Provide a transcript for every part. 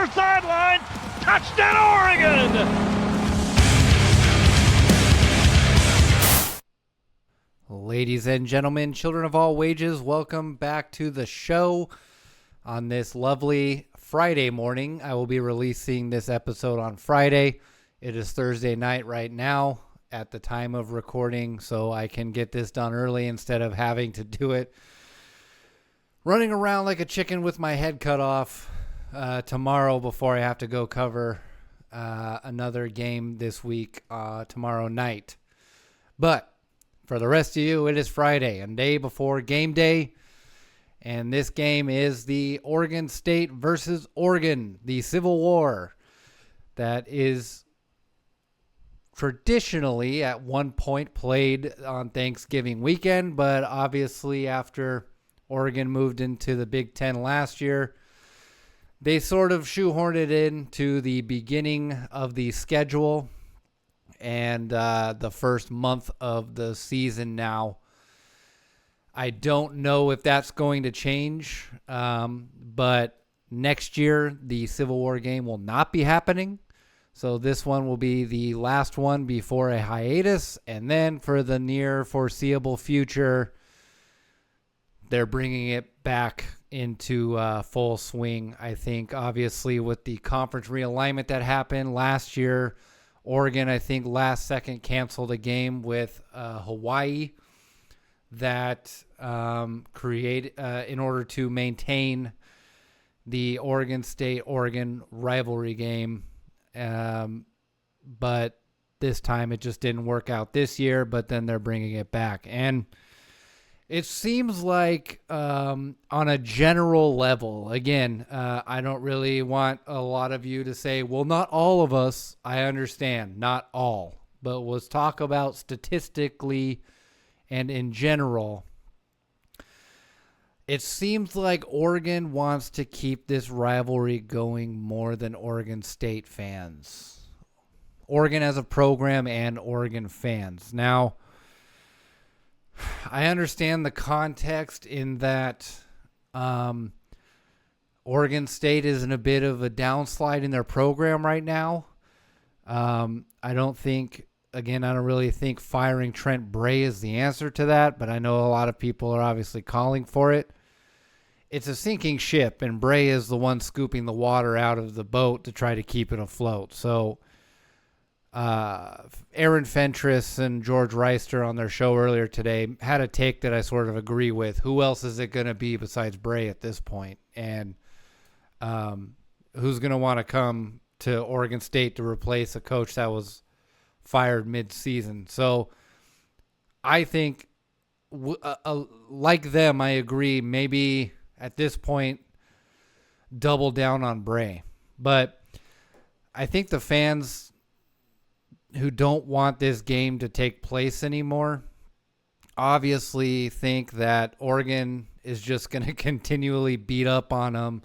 near sideline. Touchdown, Oregon! Ladies and gentlemen, children of all wages, welcome back to the show. On this lovely Friday morning, I will be releasing this episode on Friday. It is Thursday night right now at the time of recording, so I can get this done early instead of having to do it running around like a chicken with my head cut off tomorrow before I have to go cover another game this week tomorrow night. But for the rest of you, it is Friday, a day before game day. And this game is the Oregon State versus Oregon, the Civil War that is traditionally at one point played on Thanksgiving weekend. But obviously after Oregon moved into the Big Ten last year, they sort of shoehorned it into the beginning of the schedule and the first month of the season now. I don't know if that's going to change, but next year the Civil War game will not be happening. So this one will be the last one before a hiatus, and then for the near foreseeable future, they're bringing it back into full swing. I think obviously with the conference realignment that happened last year, Oregon, I think, last second canceled a game with Hawaii that created in order to maintain the Oregon State-Oregon rivalry game. But this time it just didn't work out this year, but then they're bringing it back. And it seems like on a general level, again, I don't really want a lot of you to say, well, not all of us. I understand, not all. But let's talk about statistically and in general. It seems like Oregon wants to keep this rivalry going more than Oregon State fans. Oregon as a program and Oregon fans. Now, I understand the context in that Oregon State is in a bit of a downslide in their program right now. I don't really think firing Trent Bray is the answer to that, but I know a lot of people are obviously calling for it. It's a sinking ship, and Bray is the one scooping the water out of the boat to try to keep it afloat. So Aaron Fentress and George Reister on their show earlier today had a take that I sort of agree with. Who else is it going to be besides Bray at this point? And who's going to want to come to Oregon State to replace a coach that was fired mid-season? So I think, like them, I agree, maybe at this point, double down on Bray. But I think the fans who don't want this game to take place anymore obviously think that Oregon is just going to continually beat up on them,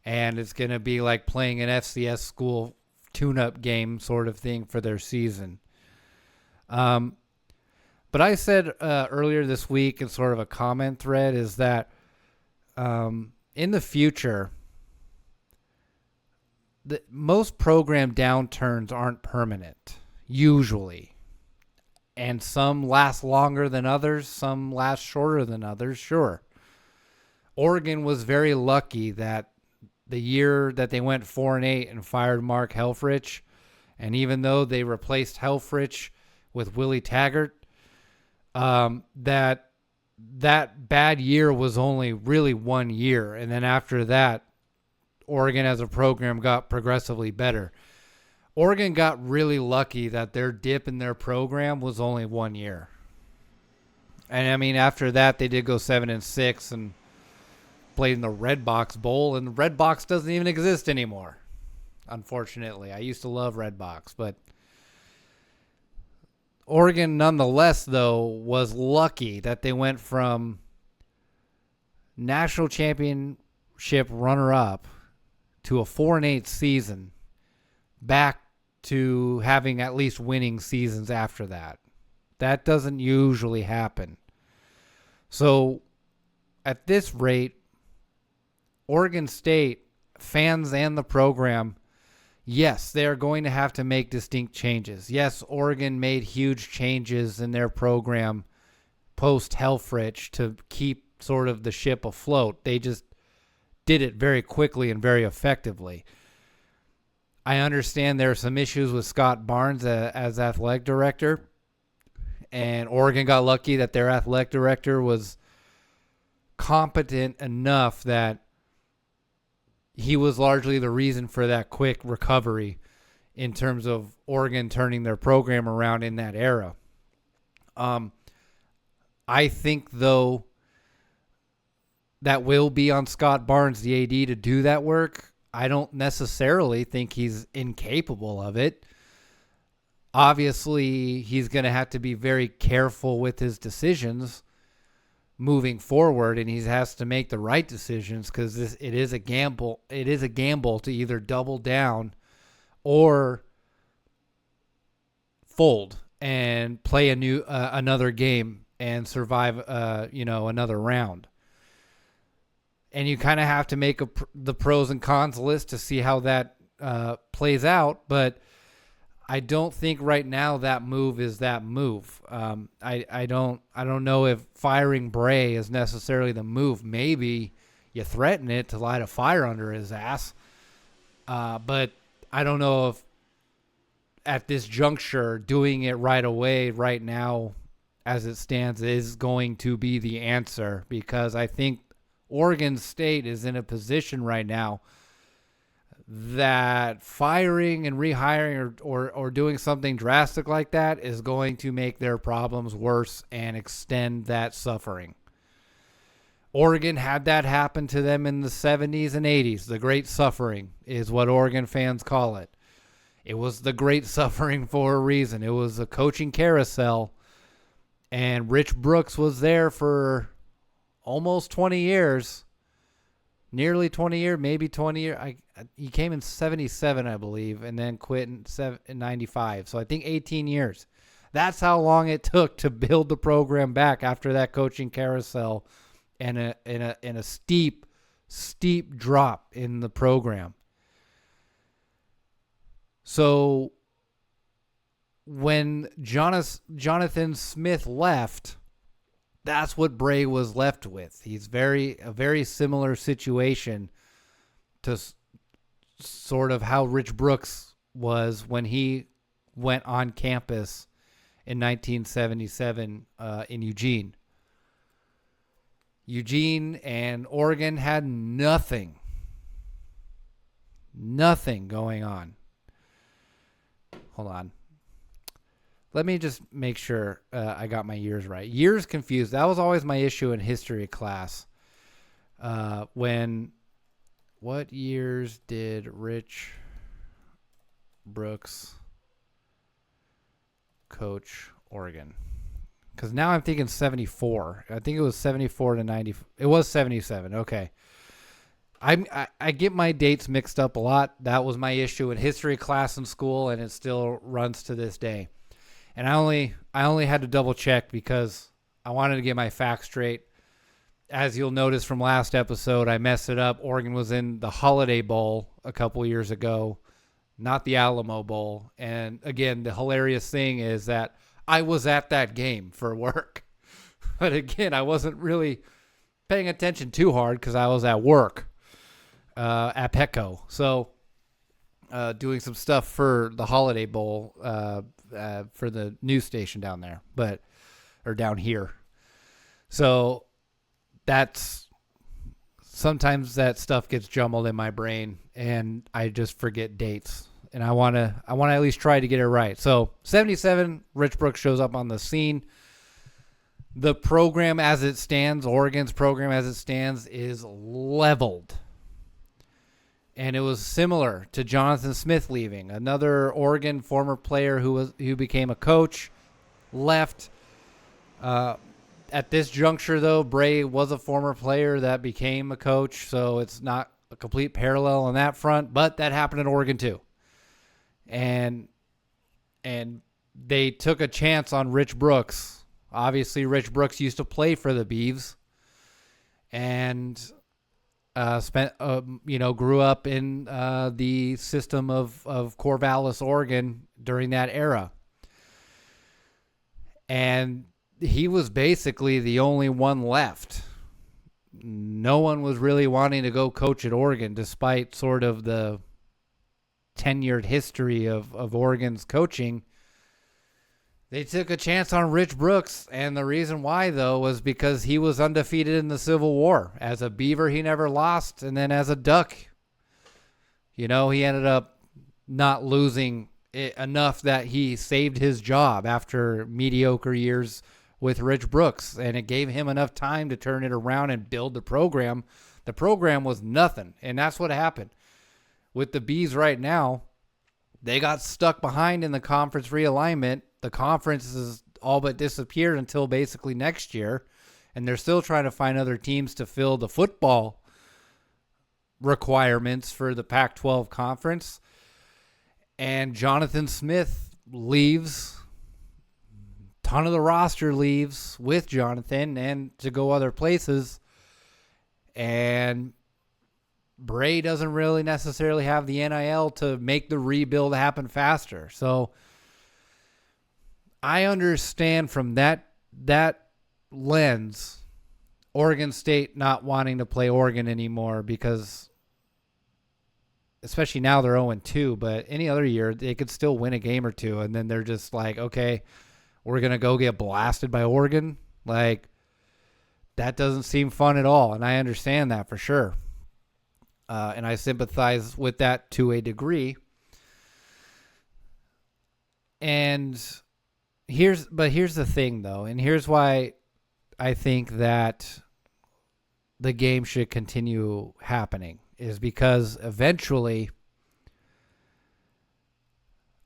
and it's going to be like playing an FCS school tune-up game sort of thing for their season. But I said earlier this week in sort of a comment thread is that in the future, most program downturns aren't permanent, usually. And some last longer than others, some last shorter than others, sure. Oregon was very lucky that the year that they went 4-8 and fired Mark Helfrich, and even though they replaced Helfrich with Willie Taggart, that bad year was only really 1 year. And then after that, Oregon as a program got progressively better. Oregon got really lucky that their dip in their program was only 1 year. And I mean, after that, they did go 7-6 and played in the Red Box Bowl, and the Red Box doesn't even exist anymore, unfortunately. I used to love Red Box, but Oregon, nonetheless, though, was lucky that they went from national championship runner-up to a 4-8 season back to having at least winning seasons after that. That doesn't usually happen. So at this rate, Oregon State fans and the program, yes, they are going to have to make distinct changes. Yes, Oregon made huge changes in their program post-Helfrich to keep sort of the ship afloat. They just did it very quickly and very effectively. I understand there are some issues with Scott Barnes as athletic director, and Oregon got lucky that their athletic director was competent enough that he was largely the reason for that quick recovery in terms of Oregon turning their program around in that era. I think, though, that will be on Scott Barnes, the AD, to do that work. I don't necessarily think he's incapable of it. Obviously, he's going to have to be very careful with his decisions moving forward, and he has to make the right decisions because it is a gamble. It is a gamble to either double down or fold and play another game and survive another round. And you kind of have to make the pros and cons list to see how that plays out. But I don't think right now that move is that move. I don't know if firing Bray is necessarily the move. Maybe you threaten it to light a fire under his ass. But I don't know if at this juncture doing it right away, right now, as it stands, is going to be the answer, because I think Oregon State is in a position right now that firing and rehiring or doing something drastic like that is going to make their problems worse and extend that suffering. Oregon had that happen to them in the 70s and 80s. The Great Suffering is what Oregon fans call it. It was the Great Suffering for a reason. It was a coaching carousel, and Rich Brooks was there for almost 20 years, nearly 20 years, maybe 20 years. He came in 77, I believe, and then quit in 95. So I think 18 years. That's how long it took to build the program back after that coaching carousel and a steep drop in the program. So when Jonathan Smith left, that's what Bray was left with. He's a very similar situation to sort of how Rich Brooks was when he went on campus in 1977 in Eugene. Eugene and Oregon had nothing going on. Hold on. Let me just make sure I got my years right. Years confused. That was always my issue in history class. What years did Rich Brooks coach Oregon? Because now I'm thinking 74. I think it was 74 to 90. It was 77. Okay. I get my dates mixed up a lot. That was my issue in history class in school, and it still runs to this day. And I only had to double check because I wanted to get my facts straight. As you'll notice from last episode, I messed it up. Oregon was in the Holiday Bowl a couple years ago, not the Alamo Bowl. And again, the hilarious thing is that I was at that game for work. But again, I wasn't really paying attention too hard because I was at work at Petco. So doing some stuff for the Holiday Bowl for the news station down there, or down here. So sometimes that stuff gets jumbled in my brain and I just forget dates, and I want to at least try to get it right. So 77, Rich Brooks shows up on the scene. The program as it stands, Oregon's program as it stands, is leveled. And it was similar to Jonathan Smith leaving. Another Oregon former player who became a coach left. At this juncture, though, Bray was a former player that became a coach, so it's not a complete parallel on that front. But that happened in Oregon too, and they took a chance on Rich Brooks. Obviously, Rich Brooks used to play for the Beavs, and Grew up in the system of Corvallis, Oregon during that era. And he was basically the only one left. No one was really wanting to go coach at Oregon, despite sort of the tenured history of Oregon's coaching. They took a chance on Rich Brooks, and the reason why, though, was because he was undefeated in the Civil War. As a Beaver, he never lost, and then as a Duck, he ended up not losing enough that he saved his job after mediocre years with Rich Brooks, and it gave him enough time to turn it around and build the program. The program was nothing, and that's what happened. With the Bees right now, they got stuck behind in the conference realignment. The conference has all but disappeared until basically next year, and they're still trying to find other teams to fill the football requirements for the Pac-12 conference. And Jonathan Smith leaves. Ton of the roster leaves with Jonathan and to go other places. And Bray doesn't really necessarily have the NIL to make the rebuild happen faster. So I understand from that lens, Oregon State not wanting to play Oregon anymore, because especially now they're 0-2, but any other year they could still win a game or two, and then they're just like, okay, we're going to go get blasted by Oregon. Like, that doesn't seem fun at all, and I understand that for sure. And I sympathize with that to a degree. And here's the thing, though, and here's why I think that the game should continue happening, is because eventually,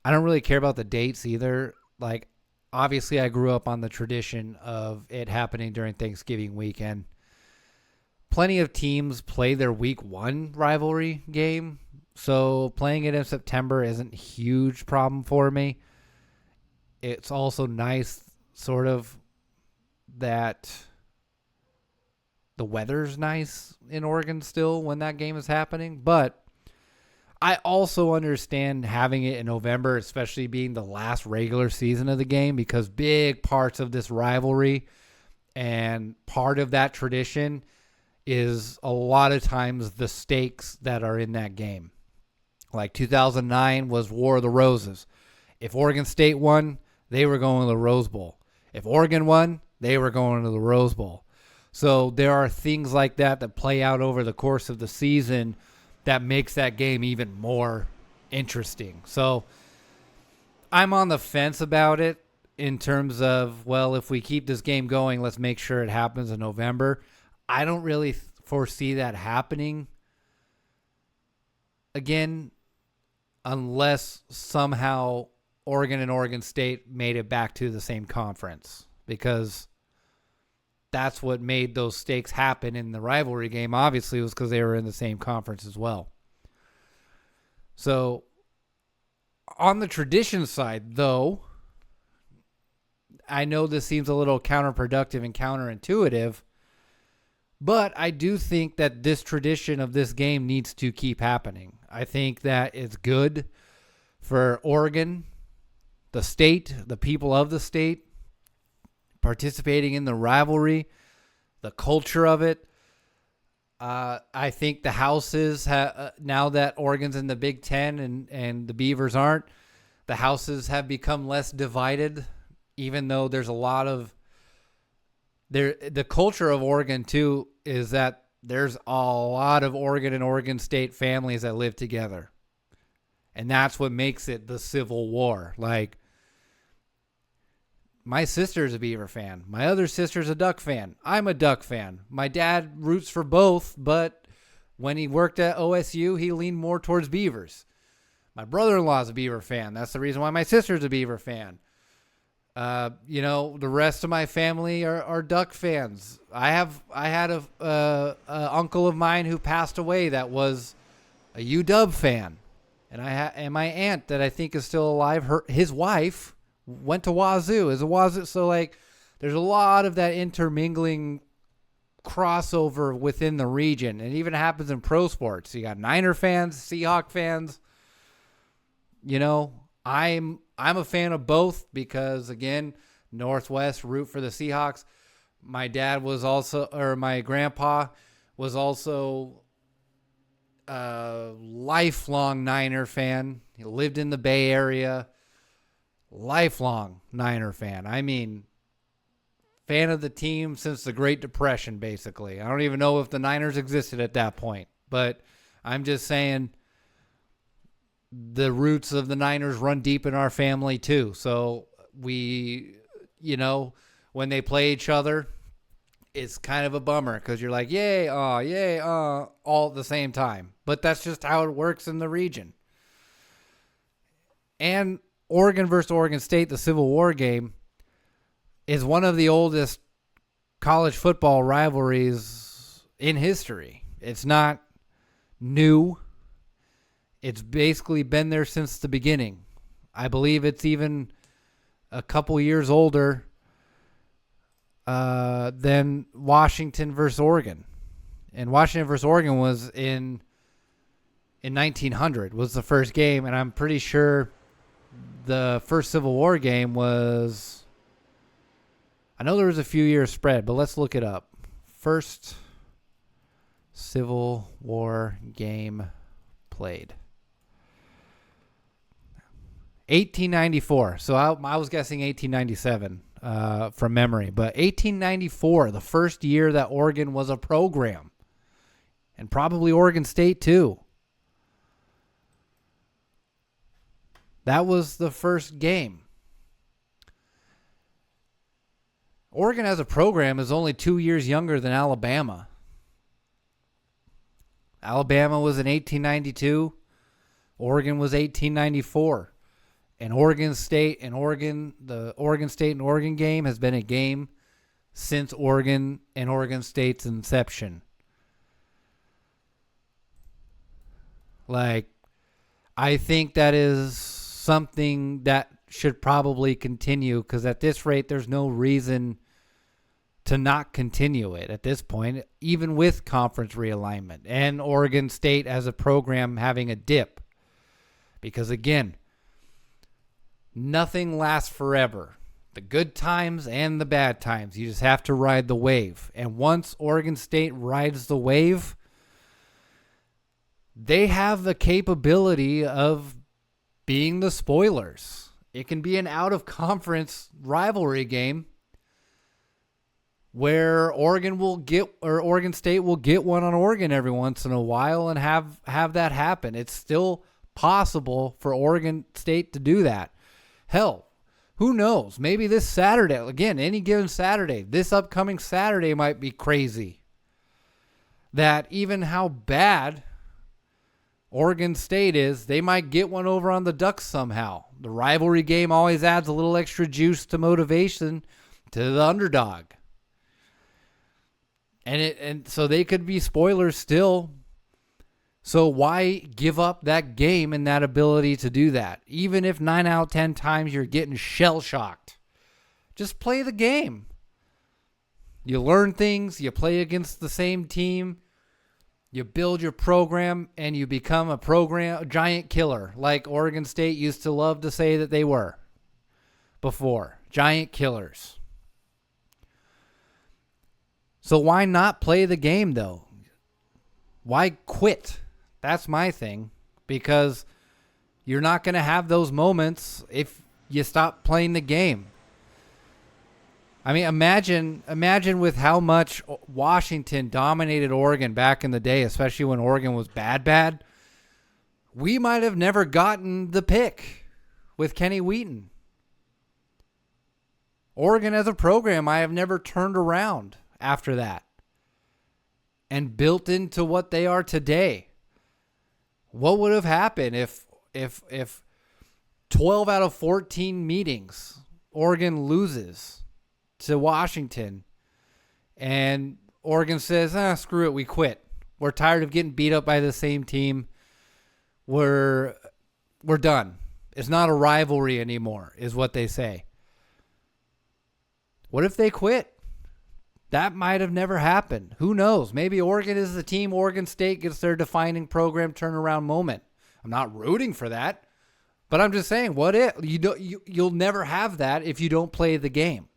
I don't really care about the dates either. Like, obviously I grew up on the tradition of it happening during Thanksgiving weekend. Plenty of teams play their week 1 rivalry game, so playing it in September isn't a huge problem for me. It's also nice, sort of, that the weather's nice in Oregon still when that game is happening. But I also understand having it in November, especially being the last regular season of the game, because big parts of this rivalry and part of that tradition is a lot of times the stakes that are in that game. Like 2009 was War of the Roses. If Oregon State won, they were going to the Rose Bowl. If Oregon won, they were going to the Rose Bowl. So there are things like that that play out over the course of the season that makes that game even more interesting. So I'm on the fence about it in terms of, well, if we keep this game going, let's make sure it happens in November. I don't really foresee that happening again unless somehow Oregon and Oregon State made it back to the same conference, because that's what made those stakes happen in the rivalry game. Obviously, it was because they were in the same conference as well. So on the tradition side, though, I know this seems a little counterproductive and counterintuitive, but I do think that this tradition of this game needs to keep happening. I think that it's good for Oregon, the state, the people of the state, participating in the rivalry, the culture of it. I think the houses, now that Oregon's in the Big Ten and the Beavers aren't, the houses have become less divided, even though there's a lot of... The culture of Oregon, too, is that there's a lot of Oregon and Oregon State families that live together. And that's what makes it the Civil War. Like, my sister's a Beaver fan. My other sister's a Duck fan. I'm a Duck fan. My dad roots for both, but when he worked at OSU, he leaned more towards Beavers. My brother-in-law's a Beaver fan. That's the reason why my sister's a Beaver fan. The rest of my family are Duck fans. I had a uncle of mine who passed away that was a UW fan, and my aunt that I think is still alive. His wife went to Wazoo. So like, there's a lot of that intermingling crossover within the region. It even happens in pro sports. You got Niner fans, Seahawk fans. You know, I'm a fan of both because, again, Northwest, root for the Seahawks. My dad was also, or my grandpa was also a lifelong Niner fan. He lived in the Bay Area. Lifelong Niner fan. I mean, fan of the team since the Great Depression, basically. I don't even know if the Niners existed at that point, but I'm just saying the roots of the Niners run deep in our family too. So we, you know, when they play each other, it's kind of a bummer because you're like, yay, all at the same time. But that's just how it works in the region. And Oregon versus Oregon State, the Civil War game, is one of the oldest college football rivalries in history. It's not new. It's basically been there since the beginning. I believe it's even a couple years older than Washington versus Oregon. And Washington versus Oregon was in 1900 was the first game, and I'm pretty sure the first Civil War game was, I know there was a few years spread, but let's look it up. First Civil War game played. 1894. So I was guessing 1897 from memory. But 1894, the first year that Oregon was a program. And probably Oregon State too. That was the first game. Oregon as a program is only 2 years younger than Alabama. Alabama was in 1892. Oregon was 1894. And Oregon State and Oregon, the Oregon State and Oregon game has been a game since Oregon and Oregon State's inception. Like, I think that is something that should probably continue because at this rate, there's no reason to not continue it at this point, even with conference realignment and Oregon State as a program having a dip. Because again, nothing lasts forever. The good times and the bad times. You just have to ride the wave. And once Oregon State rides the wave, they have the capability of being the spoilers. It can be an out-of-conference rivalry game where Oregon State will get one on Oregon every once in a while and have that happen. It's still possible for Oregon State to do that. Hell, who knows? Maybe this Saturday, again, any given Saturday, this upcoming Saturday might be crazy. That even how bad Oregon State is, they might get one over on the Ducks somehow. The rivalry game always adds a little extra juice to motivation to the underdog. And so they could be spoilers still. So why give up that game and that ability to do that? Even if 9 out of 10 times you're getting shell-shocked. Just play the game. You learn things. You play against the same team. You build your program, and you become a giant killer, like Oregon State used to love to say that they were before. Giant killers. So why not play the game, though? Why quit? That's my thing. Because you're not going to have those moments if you stop playing the game. I mean, imagine with how much Washington dominated Oregon back in the day, especially when Oregon was bad. We might have never gotten the pick with Kenny Wheaton. Oregon as a program, I have never turned around after that and built into what they are today. What would have happened if 12 out of 14 meetings Oregon loses to Washington and Oregon says, screw it, we quit. We're tired of getting beat up by the same team. We're done. It's not a rivalry anymore, is what they say. What if they quit? that might have never happened. Who knows? Maybe Oregon is the team. Oregon State gets their defining program turnaround moment. I'm not rooting for that, but I'm just saying, what if you'll never have that if you don't play the game.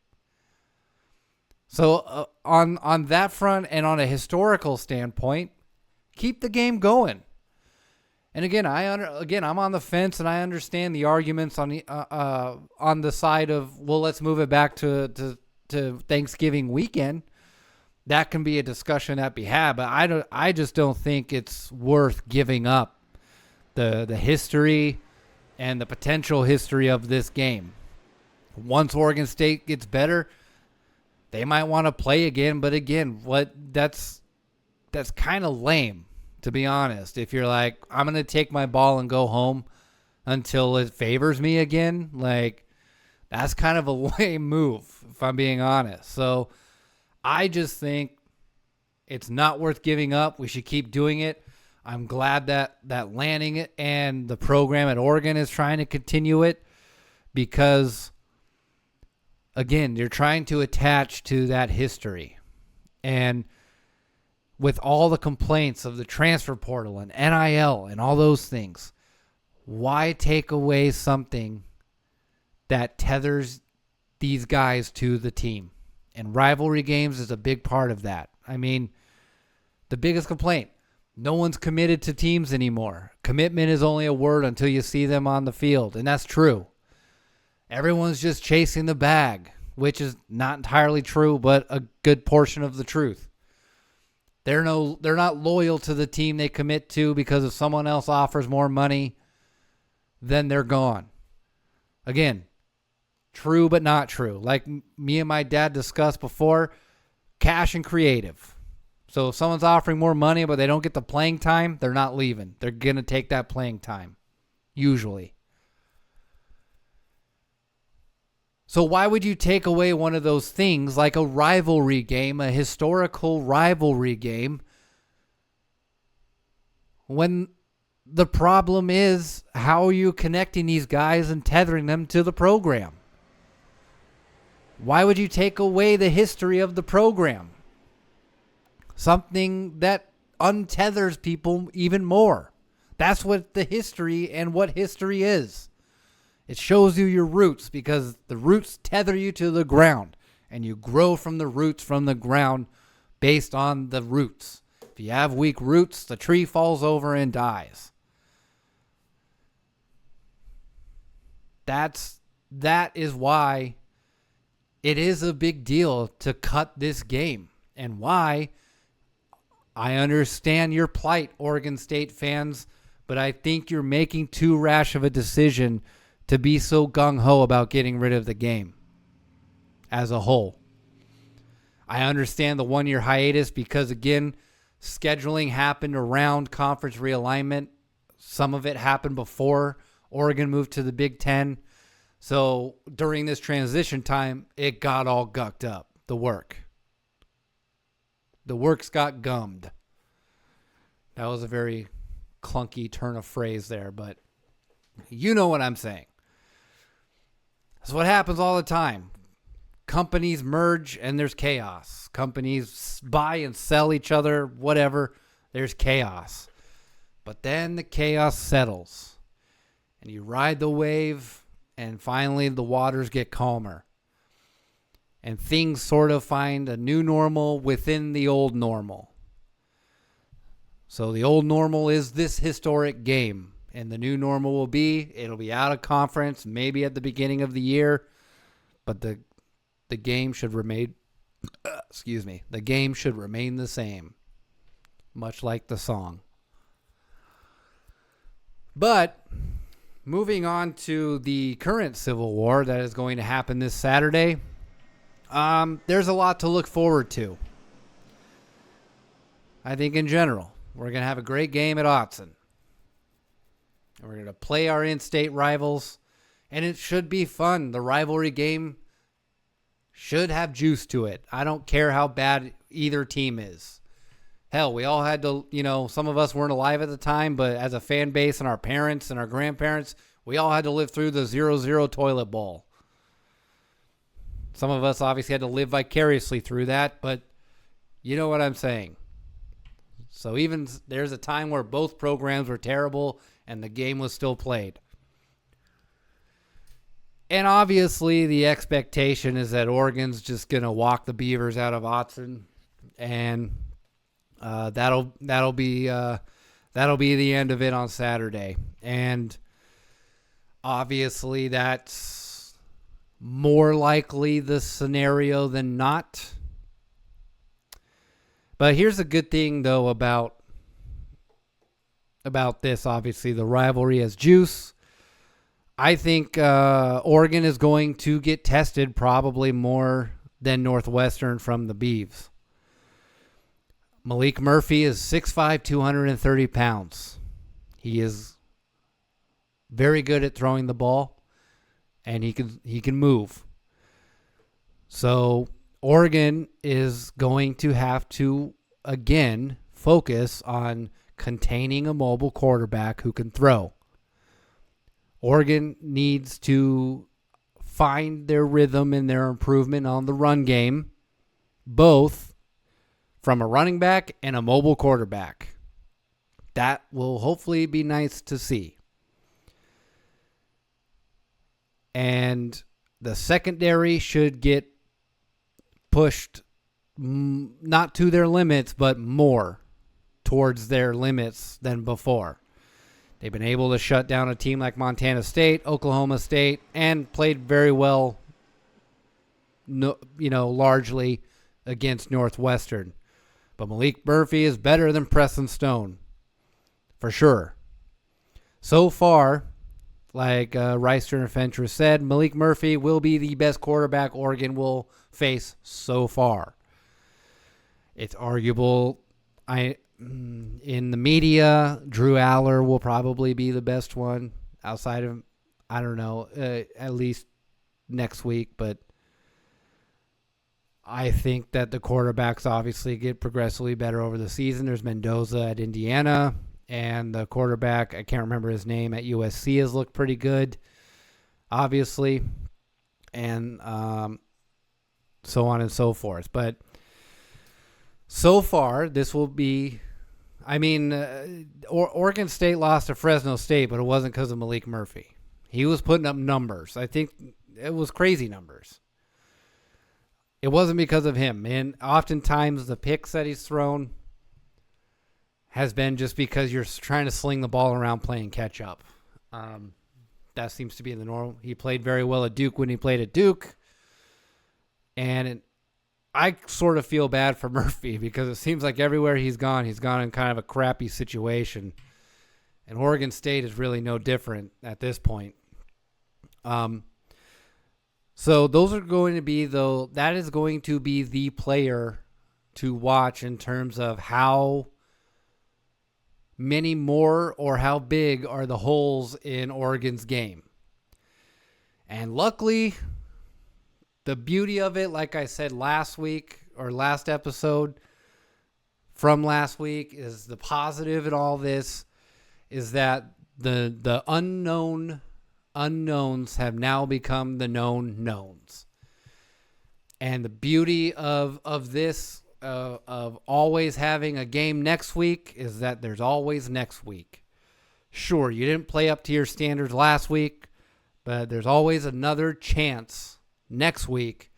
So on that front and on a historical standpoint, keep the game going. And again, I'm on the fence, and I understand the arguments on the side of, well, let's move it back to Thanksgiving weekend. That can be a discussion that be had, but I just don't think it's worth giving up the history and the potential history of this game. Once Oregon State gets better, they might want to play again, but again, that's kind of lame, to be honest. If you're like, I'm going to take my ball and go home until it favors me again, like, that's kind of a lame move, if I'm being honest. So I just think it's not worth giving up. We should keep doing it. I'm glad that Lanning it and the program at Oregon is trying to continue it, because, again, you're trying to attach to that history. And with all the complaints of the transfer portal and NIL and all those things, why take away something that tethers these guys to the team? And rivalry games is a big part of that. I mean, the biggest complaint, no one's committed to teams anymore. Commitment is only a word until you see them on the field, and that's true. Everyone's just chasing the bag, which is not entirely true, but a good portion of the truth. They're not loyal to the team they commit to, because if someone else offers more money, then they're gone. Again, true but not true. Like me and my dad discussed before, cash and creative. So if someone's offering more money but they don't get the playing time, they're not leaving. They're going to take that playing time, usually. So why would you take away one of those things like a rivalry game, a historical rivalry game, when the problem is, how are you connecting these guys and tethering them to the program? Why would you take away the history of the program? Something that untethers people even more. That's what the history and what history is. It shows you your roots, because the roots tether you to the ground, and you grow from the roots from the ground based on the roots. If you have weak roots, the tree falls over and dies. That is why it is a big deal to cut this game, and why I understand your plight, Oregon State fans, but I think you're making too rash of a decision to be so gung-ho about getting rid of the game as a whole. I understand the one-year hiatus because, again, scheduling happened around conference realignment. Some of it happened before Oregon moved to the Big Ten. So during this transition time, it got all gucked up, the work. The works got gummed. That was a very clunky turn of phrase there, but you know what I'm saying. That's what happens all the time. Companies merge and there's chaos. Companies buy and sell each other, whatever. There's chaos. But then the chaos settles. And you ride the wave, and finally the waters get calmer. And things sort of find a new normal within the old normal. So the old normal is this historic game. And the new normal will be, it'll be out of conference, maybe at the beginning of the year, but the game should remain, the game should remain the same, much like the song. But moving on to the current Civil War that is going to happen this Saturday, there's a lot to look forward to. I think in general, we're going to have a great game at Autzen. We're going to play our in-state rivals, and it should be fun. The rivalry game should have juice to it. I don't care how bad either team is. Hell, we all had to, some of us weren't alive at the time, but as a fan base and our parents and our grandparents, we all had to live through the 0-0 toilet bowl. Some of us obviously had to live vicariously through that, but you know what I'm saying. So even there's a time where both programs were terrible and the game was still played. And obviously the expectation is that Oregon's just going to walk the Beavers out of Autzen, and that'll be the end of it on Saturday. And obviously that's more likely the scenario than not. But here's a good thing, though, about this. Obviously, the rivalry has juice. I think Oregon is going to get tested probably more than Northwestern from the Beavs. Malik Murphy is 6'5", 230 pounds. He is very good at throwing the ball, and he can move. So Oregon is going to have to, again, focus on containing a mobile quarterback who can throw. Oregon needs to find their rhythm and their improvement on the run game, both from a running back and a mobile quarterback. That will hopefully be nice to see. And the secondary should get pushed not to their limits, but more towards their limits than before. They've been able to shut down a team like Montana State, Oklahoma State, and played very well, largely against Northwestern. But Malik Murphy is better than Preston Stone, for sure. So far, like Reister and Fentress said, Malik Murphy will be the best quarterback Oregon will face so far. It's arguable. In the media, Drew Aller will probably be the best one outside of, I don't know, at least next week. But I think that the quarterbacks obviously get progressively better over the season. There's Mendoza at Indiana, and the quarterback, I can't remember his name, at USC has looked pretty good, obviously, and so on and so forth. But so far, this will be, Oregon State lost to Fresno State, but it wasn't because of Malik Murphy. He was putting up numbers. I think it was crazy numbers. It wasn't because of him. And oftentimes the picks that he's thrown has been just because you're trying to sling the ball around playing catch up. That seems to be the norm. He played very well at Duke when he played at Duke. And I sort of feel bad for Murphy because it seems like everywhere he's gone in kind of a crappy situation. And Oregon State is really no different at this point. So those are going to be, though, that is going to be the player to watch in terms of how many more or how big are the holes in Oregon's game. And luckily, the beauty of it, like I said last week or last episode from last week, is the positive in all this is that the unknowns have now become the known knowns. And the beauty of this, of always having a game next week, is that there's always next week. Sure, you didn't play up to your standards last week, but there's always another chance next week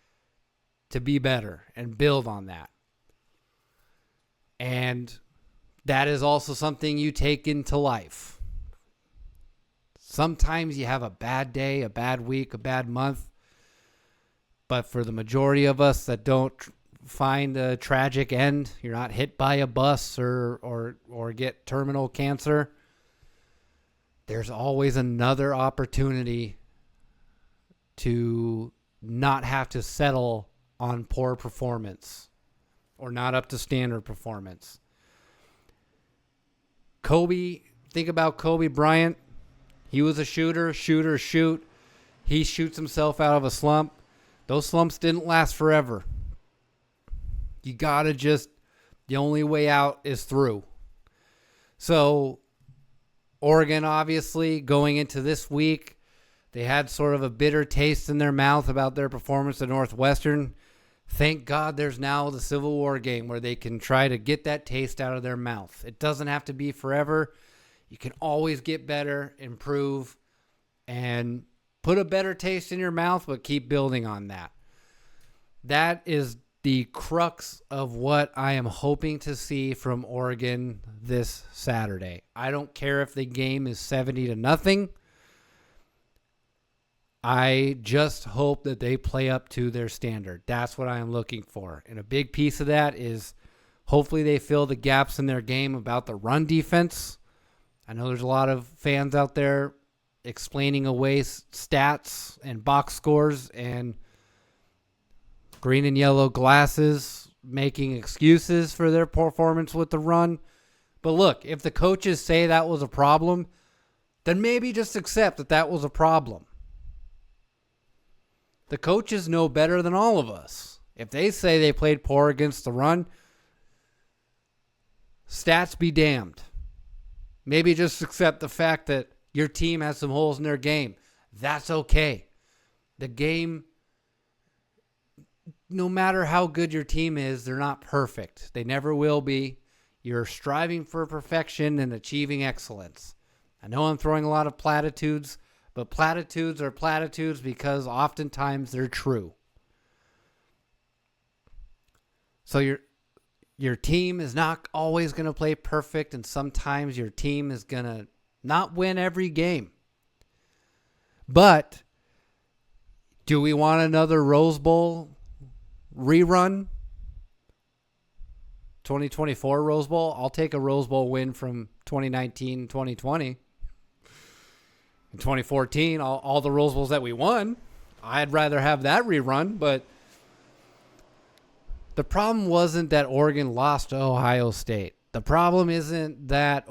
to be better and build on that. And that is also something you take into life. Sometimes you have a bad day, a bad week, a bad month. But for the majority of us that don't find a tragic end, you're not hit by a bus or get terminal cancer, there's always another opportunity to not have to settle on poor performance or not up to standard performance. Think about Kobe Bryant. He was a shooter, shoot. He shoots himself out of a slump. Those slumps didn't last forever. You gotta the only way out is through. So, Oregon, obviously, going into this week, They had sort of a bitter taste in their mouth about their performance at Northwestern. Thank God there's now the Civil War game where they can try to get that taste out of their mouth. It doesn't have to be forever. You can always get better, improve, and put a better taste in your mouth, but keep building on that. That is the crux of what I am hoping to see from Oregon this Saturday. I don't care if the game is 70-0. I just hope that they play up to their standard. That's what I am looking for. And a big piece of that is hopefully they fill the gaps in their game about the run defense. I know there's a lot of fans out there explaining away stats and box scores and green and yellow glasses, making excuses for their performance with the run. But look, if the coaches say that was a problem, then maybe just accept that that was a problem. The coaches know better than all of us. If they say they played poor against the run, stats be damned. Maybe just accept the fact that your team has some holes in their game. That's okay. The game, no matter how good your team is, they're not perfect. They never will be. You're striving for perfection and achieving excellence. I know I'm throwing a lot of platitudes, but platitudes are platitudes because oftentimes they're true. So your team is not always going to play perfect, and sometimes your team is going to not win every game. But do we want another Rose Bowl rerun? 2024 Rose Bowl? I'll take a Rose Bowl win from 2019, 2020. In 2014, all the Rose Bowls that we won, I'd rather have that rerun, but the problem wasn't that Oregon lost to Ohio State. The problem isn't that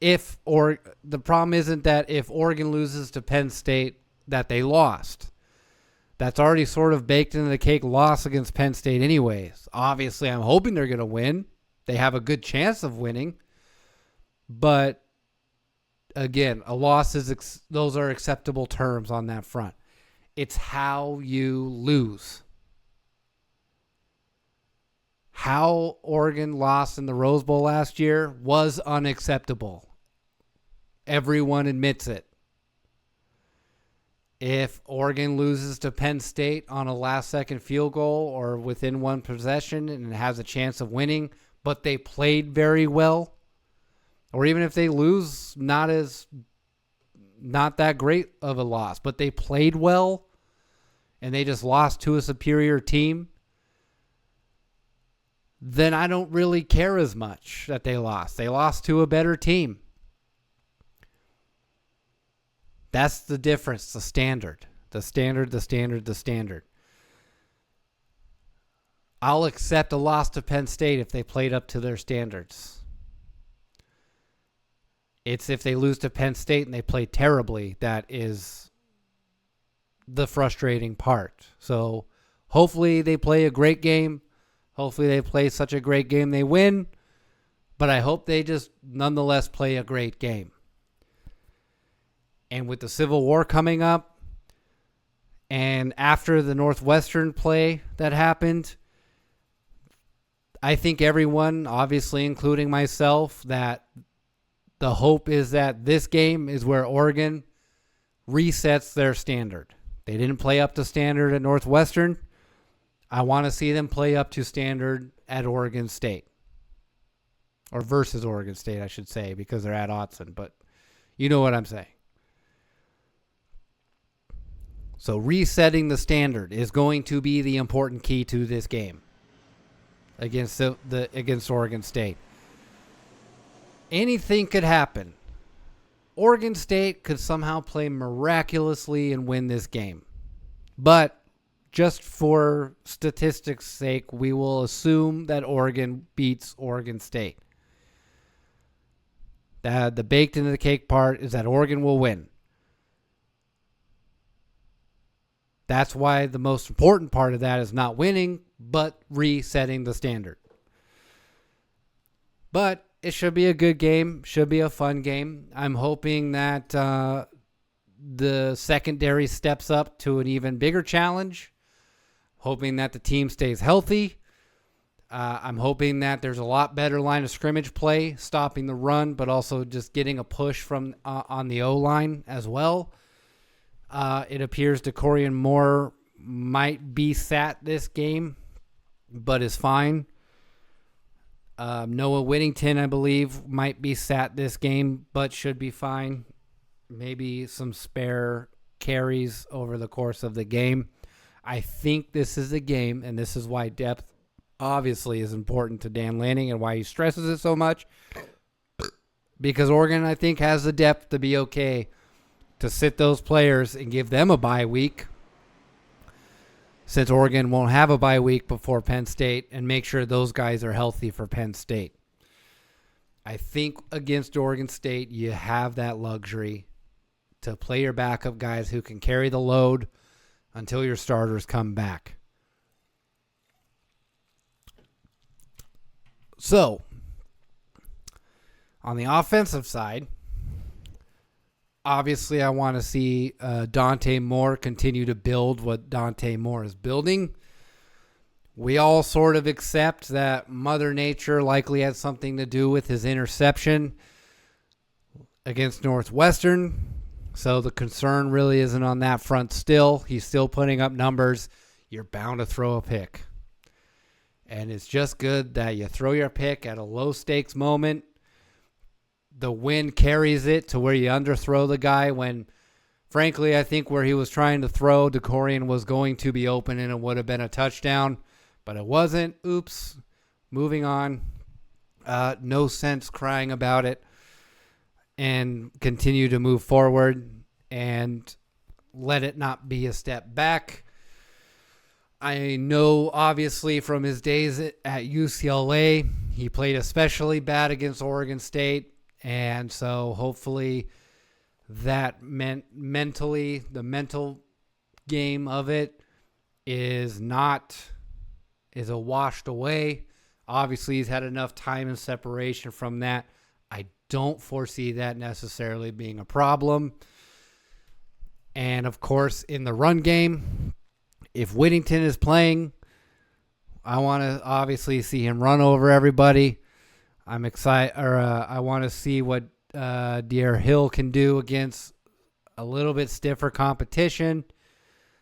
if Oregon loses to Penn State that they lost. That's already sort of baked into the cake loss against Penn State anyways. Obviously, I'm hoping they're going to win. They have a good chance of winning. But again, a loss those are acceptable terms on that front. It's how you lose. How Oregon lost in the Rose Bowl last year was unacceptable. Everyone admits it. If Oregon loses to Penn State on a last-second field goal or within one possession and has a chance of winning, but they played very well, or even if they lose, not that great of a loss, but they played well and they just lost to a superior team, then I don't really care as much that they lost. They lost to a better team. That's the difference, the standard. The standard. I'll accept a loss to Penn State if they played up to their standards. It's if they lose to Penn State and they play terribly that is the frustrating part. So hopefully they play a great game. Hopefully they play such a great game they win. But I hope they just nonetheless play a great game. And with the Civil War coming up, and after the Northwestern play that happened, I think everyone, obviously including myself, that the hope is that this game is where Oregon resets their standard. They didn't play up to standard at Northwestern. I want to see them play up to standard at Oregon State. Or versus Oregon State, I should say, because they're at Autzen. But you know what I'm saying. So resetting the standard is going to be the important key to this game against against Oregon State. Anything could happen. Oregon State could somehow play miraculously and win this game. But just for statistics' sake, we will assume that Oregon beats Oregon State. The baked into the cake part is that Oregon will win. That's why the most important part of that is not winning, but resetting the standard. But it should be a good game. Should be a fun game. I'm hoping that the secondary steps up to an even bigger challenge, hoping that the team stays healthy. I'm hoping that there's a lot better line of scrimmage play, stopping the run, but also just getting a push from on the O-line as well. It appears Decorian Moore might be sat this game, but is fine. Noah Whittington, I believe, might be sat this game, but should be fine. Maybe some spare carries over the course of the game. I think this is a game, and this is why depth obviously is important to Dan Lanning and why he stresses it so much. Because Oregon, I think, has the depth to be okay to sit those players and give them a bye week, since Oregon won't have a bye week before Penn State, and make sure those guys are healthy for Penn State. I think against Oregon State, you have that luxury to play your backup guys who can carry the load until your starters come back. So, on the offensive side, obviously I want to see Dante Moore continue to build what Dante Moore is building. We all sort of accept that Mother Nature likely had something to do with his interception against Northwestern. So the concern really isn't on that front still. He's still putting up numbers. You're bound to throw a pick. And it's just good that you throw your pick at a low-stakes moment. The wind carries it to where you underthrow the guy when, frankly, I think where he was trying to throw, Decorian was going to be open and it would have been a touchdown. But it wasn't. Oops. Moving on. No sense crying about it. And continue to move forward and let it not be a step back. I know, obviously, from his days at UCLA, he played especially bad against Oregon State. And so hopefully that mentally, the mental game of it is a washed away. Obviously, he's had enough time and separation from that. I don't foresee that necessarily being a problem. And, of course, in the run game, if Whittington is playing, I want to obviously see him run over everybody. I'm excited, I want to see what De'Aaron Hill can do against a little bit stiffer competition.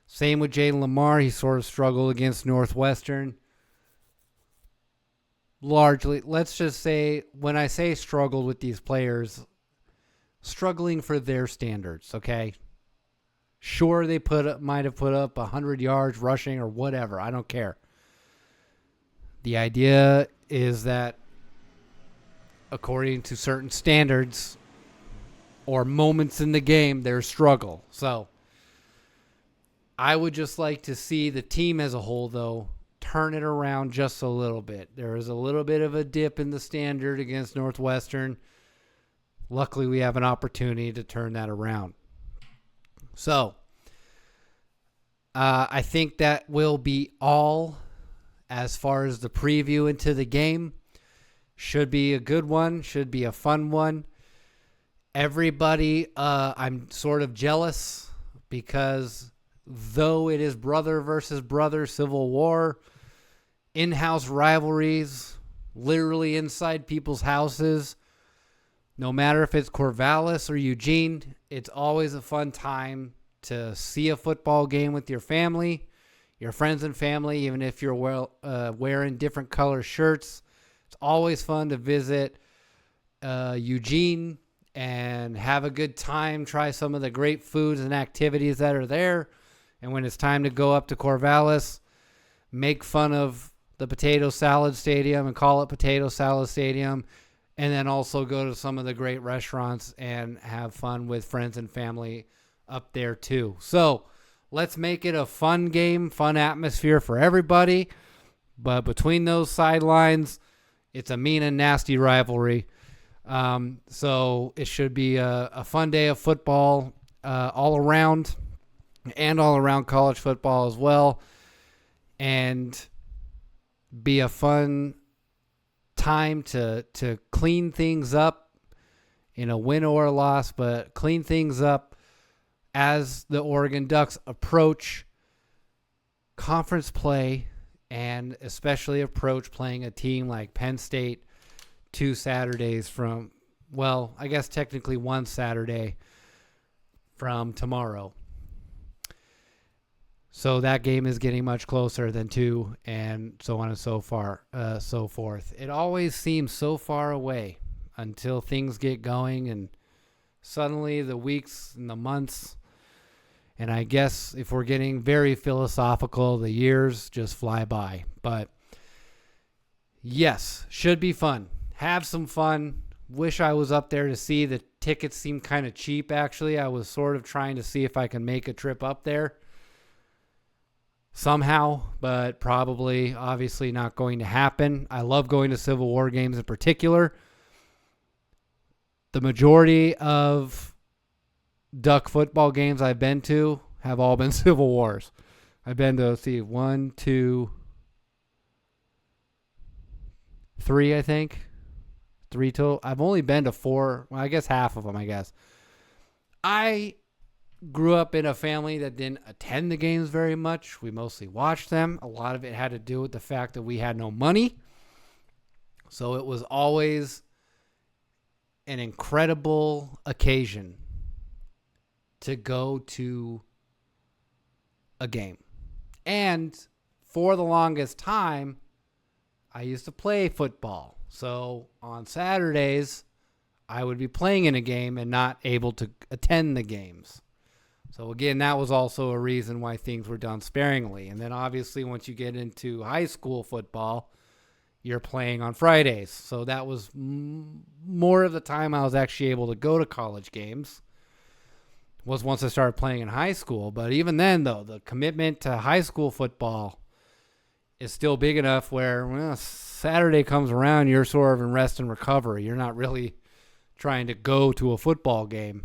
Same with Jayden Limar. He sort of struggled against Northwestern. Largely, let's just say, when I say struggled with these players, struggling for their standards, okay? Sure, they might have put up 100 yards rushing or whatever. I don't care. The idea is that according to certain standards or moments in the game, there's struggle. So I would just like to see the team as a whole, though, turn it around just a little bit. There was a little bit of a dip in the standard against Northwestern. Luckily, we have an opportunity to turn that around. So, I think that will be all as far as the preview into the game. Should be a good one. Should be a fun one. Everybody, I'm sort of jealous because though it is brother versus brother civil war, in-house rivalries, literally inside people's houses, no matter if it's Corvallis or Eugene, it's always a fun time to see a football game with your family, your friends and family, even if you're wearing different color shirts. It's always fun to visit Eugene and have a good time, try some of the great foods and activities that are there. And when it's time to go up to Corvallis, make fun of the Potato Salad Stadium and call it Potato Salad Stadium. And then also go to some of the great restaurants and have fun with friends and family up there too. So let's make it a fun game, fun atmosphere for everybody. But between those sidelines, it's a mean and nasty rivalry. So it should be a fun day of football all around, and all around college football as well. And be a fun time to clean things up in a win or a loss, but clean things up as the Oregon Ducks approach conference play and especially approach playing a team like Penn State 2 Saturdays from, well, I guess technically 1 Saturday from tomorrow. So that game is getting much closer than 2, and so on and so forth. It always seems so far away until things get going, and suddenly the weeks and the months, and I guess if we're getting very philosophical, the years just fly by. But yes, should be fun. Have some fun. Wish I was up there to see. The tickets seem kind of cheap, actually. I was sort of trying to see if I can make a trip up there somehow, but probably, obviously not going to happen. I love going to Civil War games in particular. The majority of Duck football games I've been to have all been Civil Wars. I've been to, let's see, 1, 2, 3, I think. 3 total. I've only been to 4. Well, I guess half of them, I guess. I grew up in a family that didn't attend the games very much. We mostly watched them. A lot of it had to do with the fact that we had no money. So it was always an incredible occasion to go to a game. And for the longest time, I used to play football. So on Saturdays, I would be playing in a game and not able to attend the games. So again, that was also a reason why things were done sparingly. And then obviously once you get into high school football, you're playing on Fridays. So that was more of the time I was actually able to go to college games, was once I started playing in high school. But even then, though, the commitment to high school football is still big enough where when Saturday comes around, you're sort of in rest and recovery. You're not really trying to go to a football game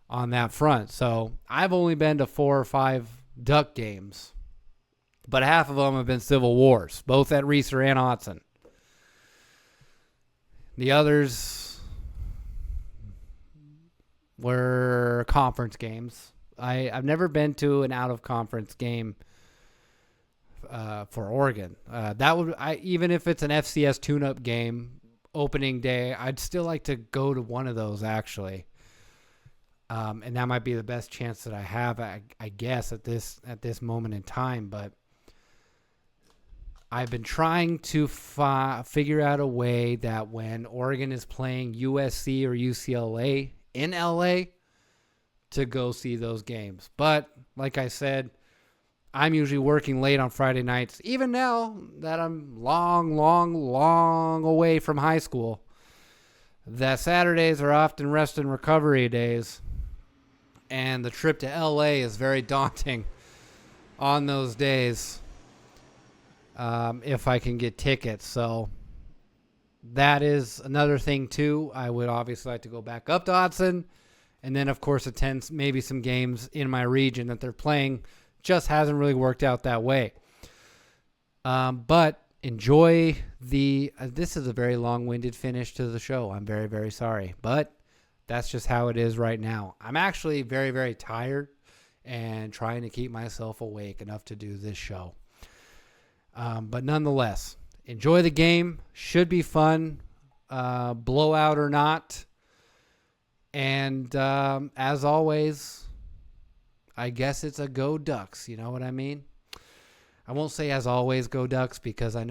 on that front. So I've only been to 4 or 5 Duck games, but half of them have been Civil Wars, both at Reeser and Autzen. The others were conference games. I've never been to an out-of-conference game for Oregon. Even if it's an FCS tune-up game, opening day, I'd still like to go to one of those, actually. And that might be the best chance that I have, I guess, at this moment in time. But I've been trying to figure out a way that when Oregon is playing USC or UCLA in LA, to go see those games. But like I said, I'm usually working late on Friday nights, even now that I'm long away from high school. That Saturdays are often rest and recovery days. And the trip to LA is very daunting on those days if I can get tickets. So that is another thing, too. I would obviously like to go back up to Autzen and then, of course, attend maybe some games in my region that they're playing. Just hasn't really worked out that way. But enjoy this is a very long-winded finish to the show. I'm very, very sorry. But that's just how it is right now. I'm actually very, very tired and trying to keep myself awake enough to do this show. But nonetheless, enjoy the game. Should be fun, blowout or not. And as always, I guess it's a go Ducks. You know what I mean? I won't say as always go Ducks because I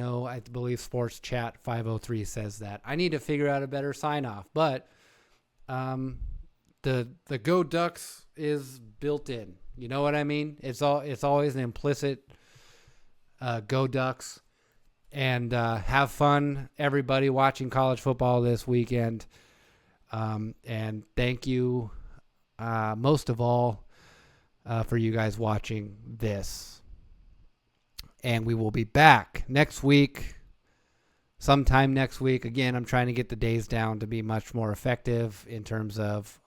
believe Sports Chat 503 says that. I need to figure out a better sign off, but the go Ducks is built in. You know what I mean? It's always an implicit go Ducks. And have fun, everybody watching college football this weekend. And thank you most of all for you guys watching this. And we will be back next week, sometime next week. Again, I'm trying to get the days down to be much more effective in terms of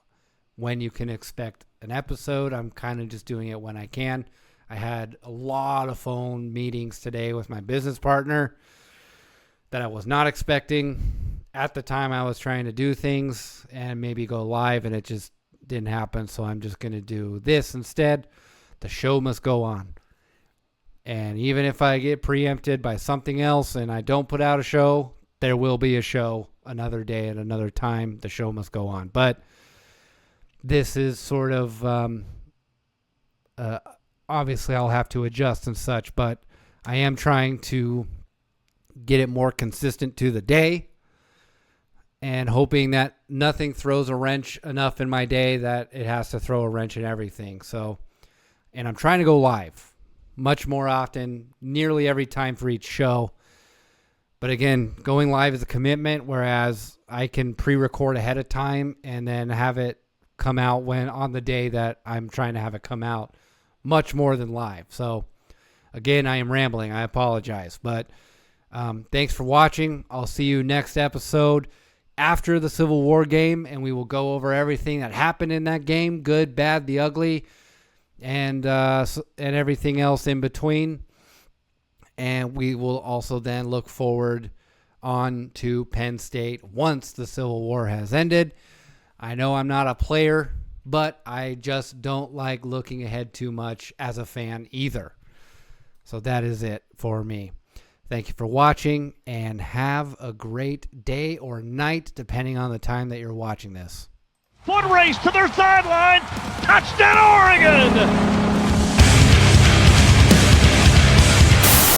when you can expect an episode. I'm kind of just doing it when I can. I had a lot of phone meetings today with my business partner that I was not expecting at the time I was trying to do things and maybe go live, and it just didn't happen, so I'm just going to do this instead. The show must go on. And even if I get preempted by something else and I don't put out a show, there will be a show another day at another time. The show must go on. But this is sort of, obviously I'll have to adjust and such, but I am trying to get it more consistent to the day and hoping that nothing throws a wrench enough in my day that it has to throw a wrench in everything. So, and I'm trying to go live much more often, nearly every time for each show. But again, going live is a commitment, whereas I can pre-record ahead of time and then have it come out when on the day that I'm trying to have it come out, much more than live. So again, I am rambling. I apologize. But thanks for watching. I'll see you next episode after the Civil War game, and we will go over everything that happened in that game, good, bad, the ugly, and everything else in between. And we will also then look forward on to Penn State once the Civil War has ended. I know I'm not a player, but I just don't like looking ahead too much as a fan either. So that is it for me. Thank you for watching, and have a great day or night, depending on the time that you're watching this. One race to their sideline. Touchdown, Oregon!